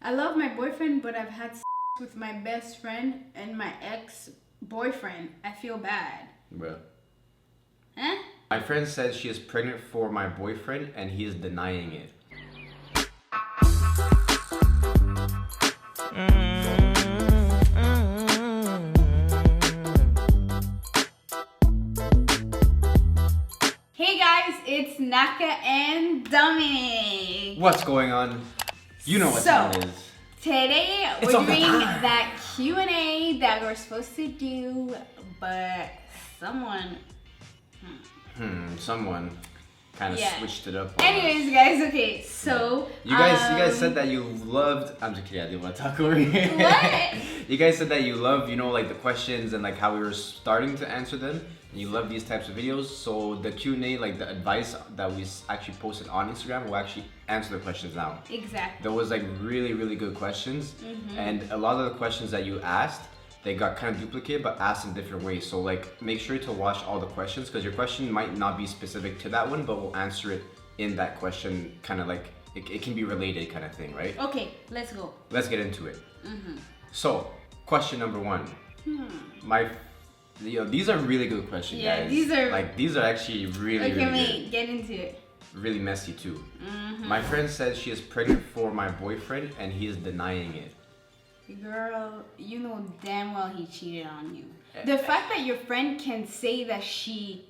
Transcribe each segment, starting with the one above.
I love my boyfriend, but I've had sex with my best friend and my ex-boyfriend. I feel bad. Well. Huh? My friend says she is pregnant for my boyfriend and he is denying it. Hey guys, it's Naka and Dominic. What's going on? You know what time it is. Today we're doing that Q&A that we're supposed to do, but someone kind of switched it up. Anyways, guys, okay, so you guys said that you loved. I'm just kidding. I didn't want to talk over here. What? You guys said that you love, like the questions and like how we were starting to answer them. And you love these types of videos. So the Q&A, like the advice that we actually posted on Instagram, will actually answer the questions now. Exactly. There was like really, really good questions, and a lot of the questions that you asked, they got kind of duplicated but asked in different ways. So like make sure to watch all the questions because your question might not be specific to that one, but we'll answer it in that question, kind of like it can be related kind of thing, right? Okay, let's go. Let's get into it. So question number one. These are really good questions, guys. These are actually really, really good. Get into it. Really messy too. My friend says she is pregnant for my boyfriend and he is denying it. Girl, you know damn well he cheated on you. The fact that your friend can say that she...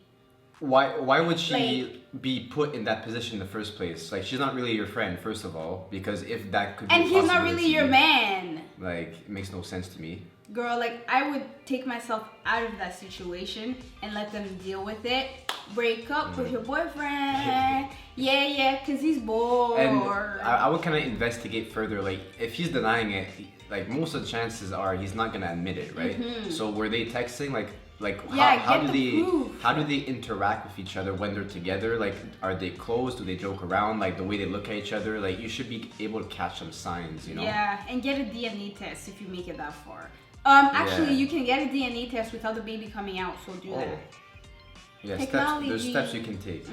Why would she be put in that position in the first place? Like, she's not really your friend, first of all, because if that could be and he's not really your man. Like, it makes no sense to me. Girl, like, I would take myself out of that situation and let them deal with it. Break up with your boyfriend. Yeah, because he's bored. And I would kind of investigate further. Like, if he's denying it, like, most of the chances are he's not going to admit it, right? So were they texting? How do they interact with each other when they're together? Like, are they close? Do they joke around? Like, the way they look at each other? Like, you should be able to catch some signs, Yeah, and get a DNA test if you make it that far. Actually, you can get a DNA test without the baby coming out, so do that. Yeah, there's steps you can take.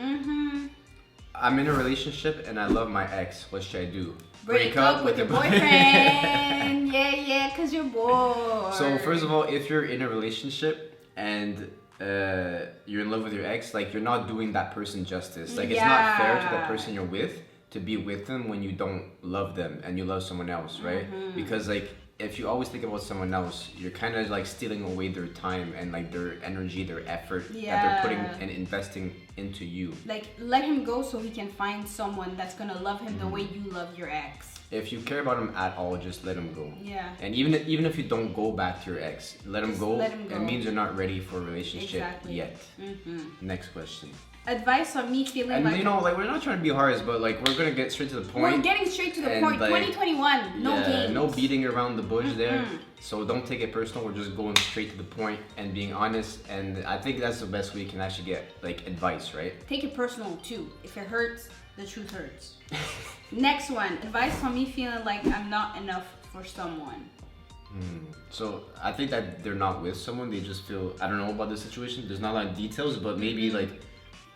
I'm in a relationship and I love my ex. What should I do? Break up with your boyfriend. yeah, because you're bored. So first of all, if you're in a relationship and you're in love with your ex, like, you're not doing that person justice. Like, it's not fair to the person you're with to be with them when you don't love them and you love someone else, right? Because like, if you always think about someone else, you're kind of like stealing away their time and like their energy, their effort that they're putting and investing into you. Like, let him go so he can find someone that's gonna love him the way you love your ex. If you care about him at all, just let him go. Yeah. And even if you don't go back to your ex, let him go. It means you're not ready for a relationship yet. Next question. Advice on me feeling and like we're not trying to be harsh, but like we're gonna get straight to the point. We're getting straight to the point. Like, 2021, no games. No beating around the bush there. So don't take it personal. We're just going straight to the point and being honest. And I think that's the best way you can actually get like advice, right? Take it personal too. If it hurts, the truth hurts. Next one. Advice on me feeling like I'm not enough for someone. So I think that they're not with someone. They just feel, I don't know about the situation. There's not a lot of details, but maybe like,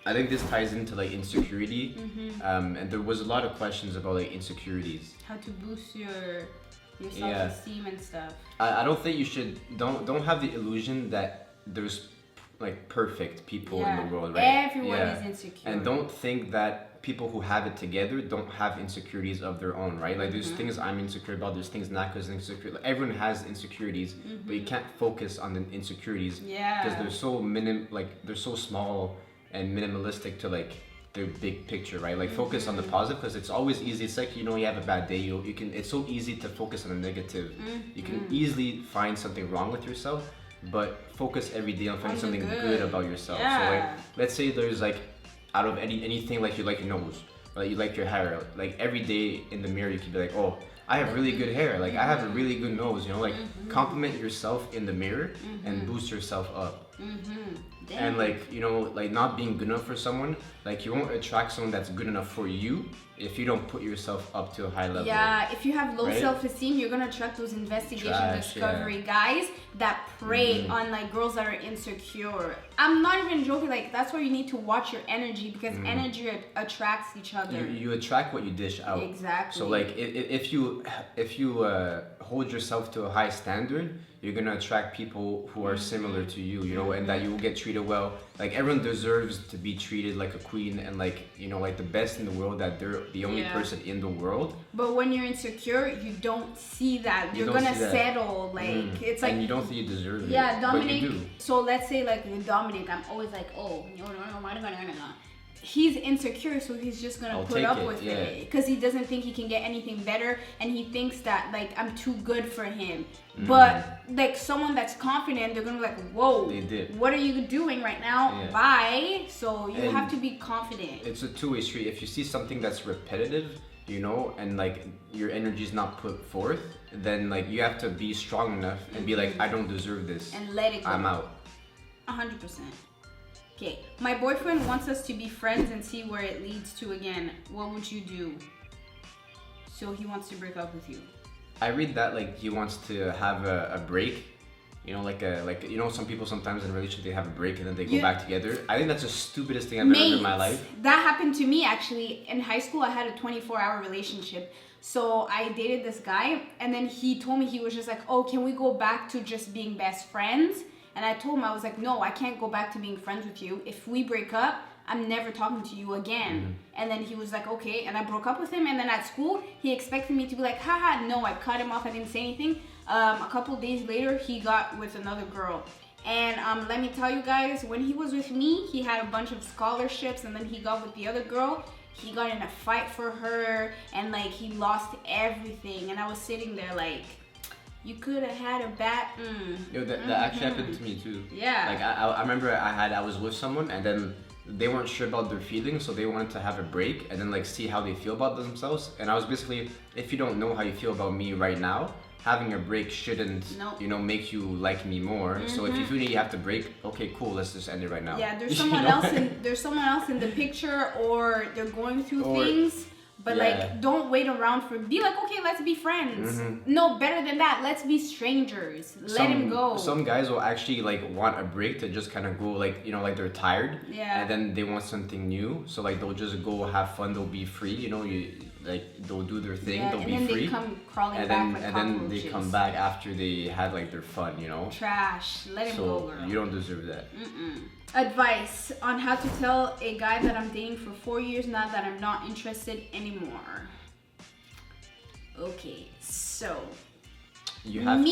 I think this ties into like insecurity, and there was a lot of questions about like insecurities. How to boost your self-esteem and stuff. I don't think you should don't have the illusion that there's like perfect people in the world, right? Everyone is insecure. And don't think that people who have it together don't have insecurities of their own, right? Like there's things I'm insecure about, there's things Naka's insecure. Like, everyone has insecurities, but you can't focus on the insecurities because they're so they're so small and minimalistic to like their big picture, right? Like focus on the positive because it's always easy. It's like, you have a bad day, you can, it's so easy to focus on the negative. You can easily find something wrong with yourself, but focus every day on finding something good about yourself. So like, let's say there's like, out of anything, like you like your nose, like you like your hair, like every day in the mirror you can be like, oh, I have really good hair, like I have a really good nose, like compliment yourself in the mirror and boost yourself up. And like, you know, like not being good enough for someone, like you won't attract someone that's good enough for you if you don't put yourself up to a high level. Yeah, if you have low self-esteem, you're gonna attract those investigation, discovery guys that prey on like girls that are insecure. I'm not even joking, like that's why you need to watch your energy, because energy attracts each other. You attract what you dish out. Exactly. So like if you hold yourself to a high standard, you're gonna attract people who are similar to you, you know, and that you will get treated well. Like everyone deserves to be treated like a queen and like, you know, like the best in the world, that they're the only person in the world. But when you're insecure, you don't see that. You're gonna settle. Like it's like, and you don't think you deserve it. Yeah, Dominic. But you do. So let's say like with Dominic, I'm always like, oh, no. He's insecure, so he's just gonna put up with it because he doesn't think he can get anything better, and he thinks that like I'm too good for him. But like someone that's confident, they're gonna be like, whoa, what are you doing right now? Bye. So you have to be confident. It's a two-way street. If you see something that's repetitive, you know, and like your energy is not put forth, then like you have to be strong enough and be like, I don't deserve this, and let it go. I'm out. 100%. Okay, my boyfriend wants us to be friends and see where it leads to again. What would you do? So he wants to break up with you. I read that like he wants to have a break. You know, like you know, some people sometimes in a relationship they have a break and then they go back together. I think that's the stupidest thing I've ever heard in my life. That happened to me actually. In high school, I had a 24-hour relationship. So I dated this guy, and then he told me, he was just like, oh, can we go back to just being best friends? And I told him, I was like, no, I can't go back to being friends with you. If we break up, I'm never talking to you again. And then he was like, okay. And I broke up with him. And then at school, he expected me to be like, haha, no, I cut him off. I didn't say anything. A couple days later, he got with another girl. And let me tell you guys, when he was with me, he had a bunch of scholarships. And then he got with the other girl. He got in a fight for her. And like, he lost everything. And I was sitting there like, you could have had a bat. Yo, that actually happened to me too. Yeah. Like I remember I was with someone and then they weren't sure about their feelings, so they wanted to have a break and then like see how they feel about themselves. And I was basically, if you don't know how you feel about me right now, having a break shouldn't, you know, make you like me more. So if you feel you have to break, okay, cool, let's just end it right now. Yeah, there's someone else in the picture, or they're going through things. But like, don't wait around for, be like, okay, let's be friends. No, better than that, let's be strangers. Let him go. Some guys will actually like want a break to just kind of go like, you know, like they're tired. Yeah. And then they want something new. So like they'll just go have fun, they'll be free, you know, they'll do their thing, they'll be free. And then they come crawling back like and then they come back after they had like their fun, you know. Trash. Let him go, girl. You don't deserve that. Advice on how to tell a guy that I'm dating for 4 years now that I'm not interested anymore. Okay, so you have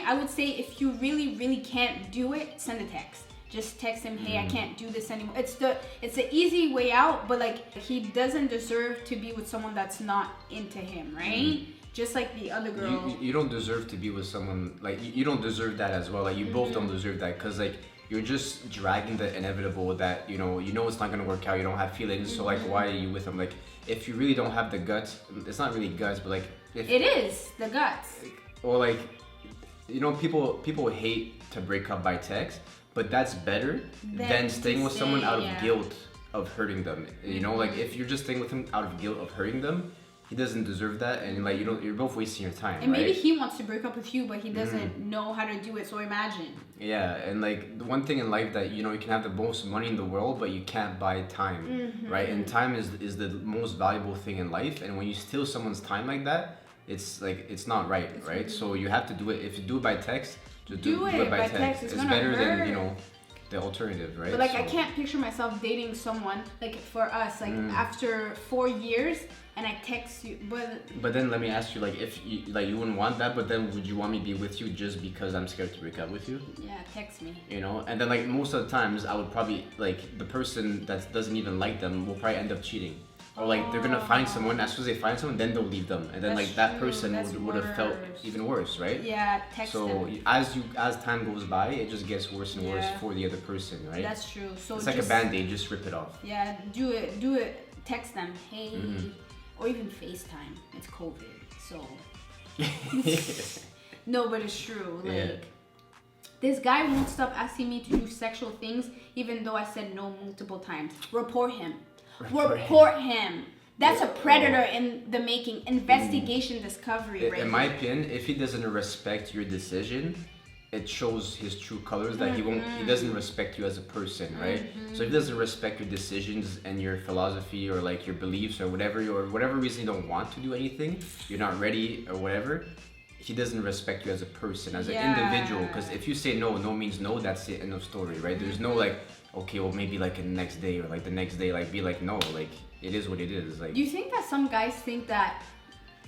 I would say if you really can't do it, send a text. Just text him, hey, I can't do this anymore. It's the easy way out, but like, he doesn't deserve to be with someone that's not into him, right? Just like the other girl. You don't deserve to be with someone, like, you don't deserve that as well. Like, you both don't deserve that, because like, you're just dragging the inevitable that, you know it's not going to work out, you don't have feelings, so like, why are you with him? Like, if you really don't have the guts, it's not really guts, but like, it is the guts. Or like, you know, people hate to break up by text, but that's better than staying with someone out of guilt of hurting them. You know, like, if you're just staying with him out of guilt of hurting them, he doesn't deserve that, and like, you're both wasting your time. And maybe he wants to break up with you, but he doesn't know how to do it. So imagine. Yeah, and like, the one thing in life that, you know, you can have the most money in the world, but you can't buy time, right? And time is the most valuable thing in life. And when you steal someone's time like that, it's like, it's not right, right? So you have to do it. If you do it by text, just do it by text. It's better than, you know, the alternative, right? But like, I can't picture myself dating someone, like, for us, like, after 4 years, and I text you, but then let me ask you, like, if you, like, you wouldn't want that, but then would you want me to be with you just because I'm scared to break up with you? Yeah, text me. You know, and then like, most of the times I would probably, like, the person that doesn't even like them will probably end up cheating. Or like, they're gonna find someone, as soon as they find someone, then they'll leave them, and then like, that person would have felt even worse, right? Yeah, text them. So as time goes by, it just gets worse and worse for the other person, right? That's true. So it's like a band-aid, just rip it off. Yeah, do it. Text them, hey, or even FaceTime. It's COVID, so. No, but it's true. Like, This guy won't stop asking me to do sexual things, even though I said no multiple times. Report him. Report him. That's a predator in the making. Investigation, discovery. In my opinion, if he doesn't respect your decision, it shows his true colors that he doesn't respect you as a person, right? So if he doesn't respect your decisions and your philosophy or like your beliefs or whatever reason you don't want to do anything, you're not ready or whatever, he doesn't respect you as a person, as an individual. Because if you say no, no means no, that's it, end of story, right? There's no like, okay, well maybe like the next day or like the next day, like be like, no, like it is what it is. Like, do you think that some guys think that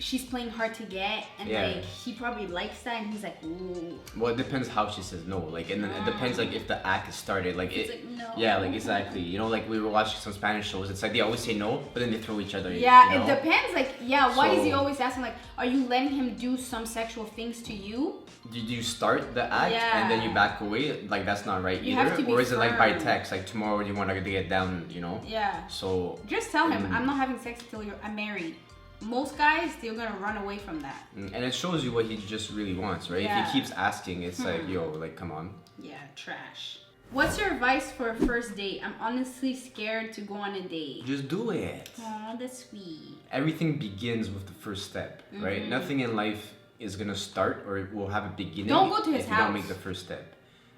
she's playing hard to get and like he probably likes that and he's like, ooh? Well, it depends how she says no, like, and then it depends like if the act is started, like it's like, no. Yeah, like exactly, you know, like we were watching some Spanish shows, it's like they always say no but then they throw each other, yeah, you know? It depends, like, why is he always asking, like, are you letting him do some sexual things to you? Did you start the act and then you back away? Like that's not right you either. Have to be or is firm. it like by text, like tomorrow you want to get down, you know? Yeah. So just tell him, I'm not having sex until I'm married. Most guys, they're gonna run away from that. And it shows you what he just really wants, right? If he keeps asking, it's like, yo, like, come on. Yeah, trash. What's your advice for a first date? I'm honestly scared to go on a date. Just do it. Oh, that's sweet. Everything begins with the first step, right? Nothing in life is gonna start or will have a beginning. Don't go to his if house. You don't make the first step.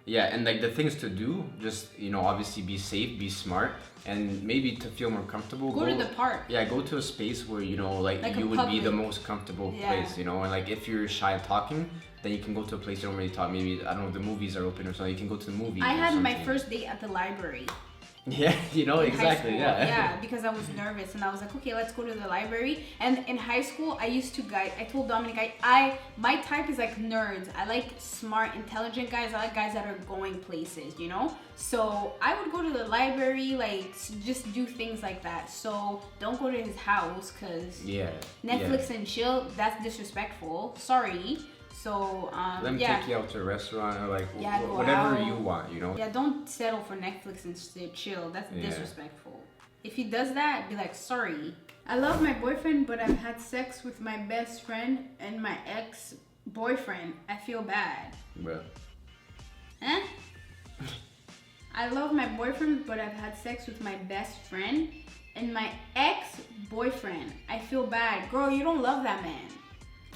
Yeah, and like the things to do, just, you know, obviously be safe, be smart, and maybe to feel more comfortable. Go to the park. Yeah, go to a space where, you know, like you would be the most comfortable place, you know, and like if you're shy of talking, then you can go to a place you don't really talk. Maybe, I don't know, the movies are open or something. You can go to the movies. I had my first date at the library. Yeah, you know, exactly, yeah, because I was nervous and I was like, okay, let's go to the library. And in high school, I told Dominic, my type is like nerds. I like smart, intelligent guys. I like guys that are going places, you know? So I would go to the library, like just do things like that. So don't go to his house because Netflix and chill, that's disrespectful. Sorry. So, let me take you out to a restaurant or like whatever you want, you know? Yeah, don't settle for Netflix and chill. That's disrespectful. If he does that, be like, sorry. I love my boyfriend, but I've had sex with my best friend and my ex-boyfriend. I feel bad. Well. Huh? I love my boyfriend, but I've had sex with my best friend and my ex-boyfriend. I feel bad. Girl, you don't love that man.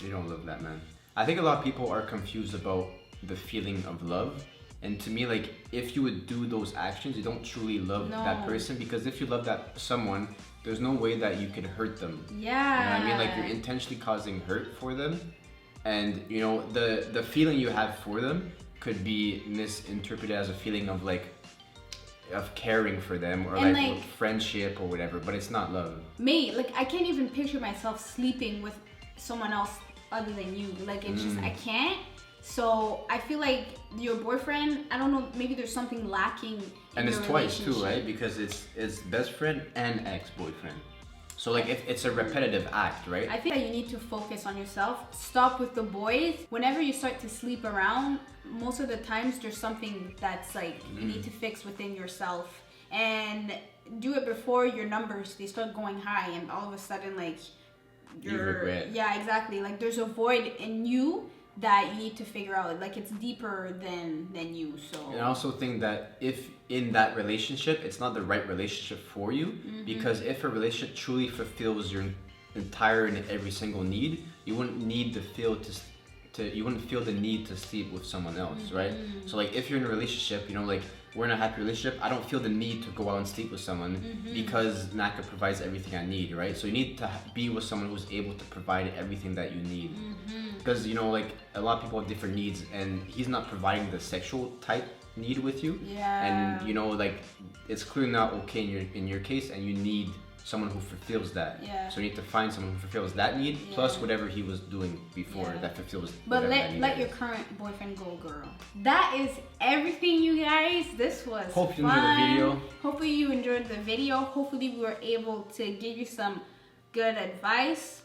You don't love that man. I think a lot of people are confused about the feeling of love. And to me, like, if you would do those actions, you don't truly love that person. Because if you love that someone, there's no way that you could hurt them. Yeah. You know what I mean? Like, you're intentionally causing hurt for them. And, you know, the feeling you have for them could be misinterpreted as a feeling of, like, of caring for them or like friendship or whatever. But it's not love. Me, like, I can't even picture myself sleeping with someone else other than you. Like, it's just, I can't. So I feel like your boyfriend, I don't know, maybe there's something lacking in and it's your twice too, right? Because it's best friend and ex-boyfriend. So like if it's a repetitive act, right? I think that you need to focus on yourself. Stop with the boys. Whenever you start to sleep around, most of the times there's something that's like you need to fix within yourself. And do it before your numbers, they start going high and all of a sudden like you regret. Yeah, exactly. Like there's a void in you that you need to figure out. Like it's deeper than you. So and I also think that if in that relationship it's not the right relationship for you, because if a relationship truly fulfills your entire and every single need, you wouldn't need to feel you wouldn't feel the need to sleep with someone else, right? So like if you're in a relationship, you know, like we're in a happy relationship, I don't feel the need to go out and sleep with someone because Naka provides everything I need, right? So you need to be with someone who's able to provide everything that you need. Because, you know, like a lot of people have different needs and he's not providing the sexual type need with you. Yeah. And, you know, like it's clearly not okay in your case and you need someone who fulfills that. Yeah. So you need to find someone who fulfills that need plus whatever he was doing before that fulfills. But let your current boyfriend go, girl. That is everything, you guys. This was Hope you fun. enjoyed the video. Hopefully you enjoyed the video. Hopefully we were able to give you some good advice.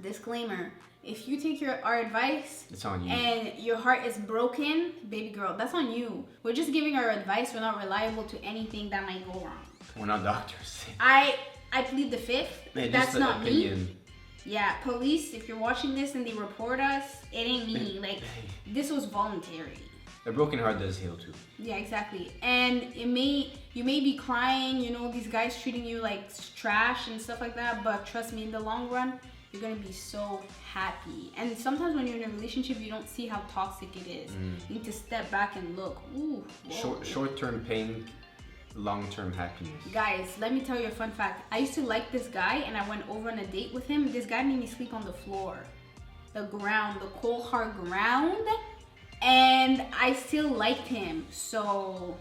Disclaimer: if you take our advice, it's on you. And your heart is broken, baby girl, that's on you. We're just giving our advice. We're not reliable to anything that might go wrong. We're not doctors. I plead the fifth. Man, that's not opinion. me. Yeah, police, if you're watching this and they report us, it ain't me. Like, this was voluntary. A broken heart does heal too. Yeah, exactly. And you may be crying, you know, these guys treating you like trash and stuff like that, but trust me, in the long run, you're gonna be so happy. And sometimes when you're in a relationship, you don't see how toxic it is. You need to step back and look. Ooh, short-term pain, long-term happiness. Guys, let me tell you a fun fact. I used to like this guy, and I went over on a date with him. This guy made me sleep on the floor, the ground, the cold hard ground, and I still liked him. So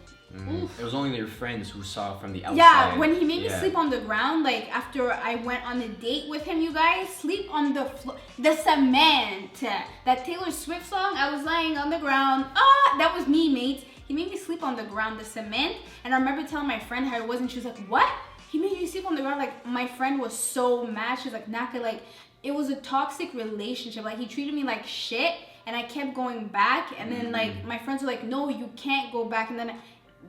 it was only your friends who saw from the outside. Yeah, when he made me sleep on the ground, like after I went on a date with him, you guys, sleep on the floor, the cement. That Taylor Swift song, I was lying on the ground. That was me, mates. He made me sleep on the ground, the cement. And I remember telling my friend how it was, and she was like, what? He made you sleep on the ground? Like, my friend was so mad. She was like, Naka, like, it was a toxic relationship. Like, he treated me like shit, and I kept going back. And then, like, my friends were like, no, you can't go back. And then,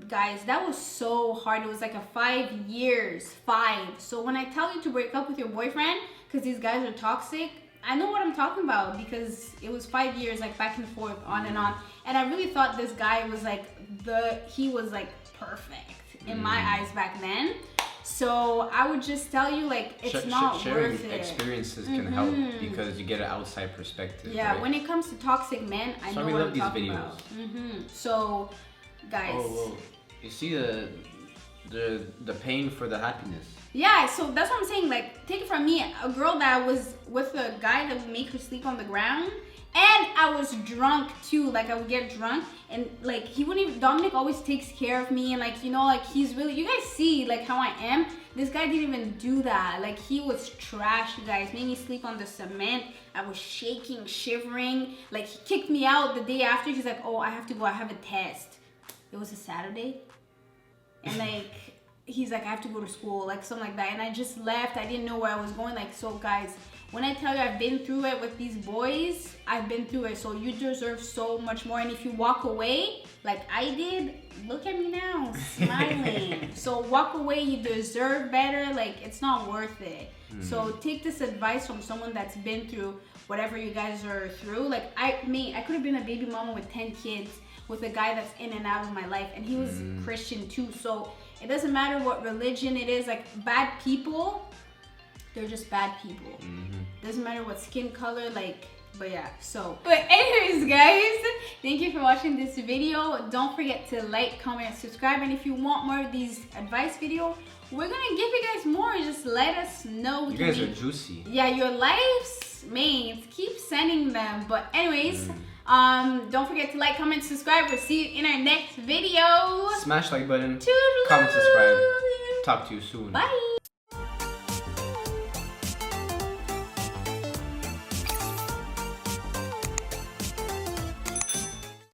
guys, that was so hard. It was like a 5 years. 5. So when I tell you to break up with your boyfriend because these guys are toxic, I know what I'm talking about, because it was 5 years, like, back and forth, on and on. And I really thought this guy was like he was like perfect in my eyes back then. So I would just tell you, like, it's not worth it. Experiences can help because you get an outside perspective. Yeah, right? When it comes to toxic men, I know what I'm talking about. So, guys, you see the pain for the happiness. Yeah, so that's what I'm saying. Like, take it from me, a girl that was with a guy that would make her sleep on the ground, and I was drunk too. Like, I would get drunk, and like, he wouldn't even, Dominic always takes care of me, and like, you know, like, he's really, you guys see like how I am. This guy didn't even do that. Like, he was trash, you guys. Made me sleep on the cement. I was shaking, shivering. Like, he kicked me out the day after. He's like, oh, I have to go, I have a test. It was a Saturday, and like, he's like, I have to go to school, like something like that. And I just left. I didn't know where I was going. Like, so guys, when I tell you I've been through it with these boys, I've been through it. So you deserve so much more. And if you walk away like I did, look at me now, smiling. So walk away, you deserve better. Like, it's not worth it. So take this advice from someone that's been through whatever you guys are through. Like, I could have been a baby mama with 10 kids with a guy that's in and out of my life, and he was Christian too. So it doesn't matter what religion it is. Like, bad people, they're just bad people. Doesn't matter what skin color, like, but yeah. So, but anyways, guys, thank you for watching this video. Don't forget to like, comment, subscribe, and if you want more of these advice videos, we're gonna give you guys more. Just let us know. You guys are juicy. Yeah, your lives mates, keep sending them. But anyways, don't forget to like, comment, subscribe. We'll see you in our next video. Smash like button. Toodaloo. Comment, subscribe. Talk to you soon. Bye.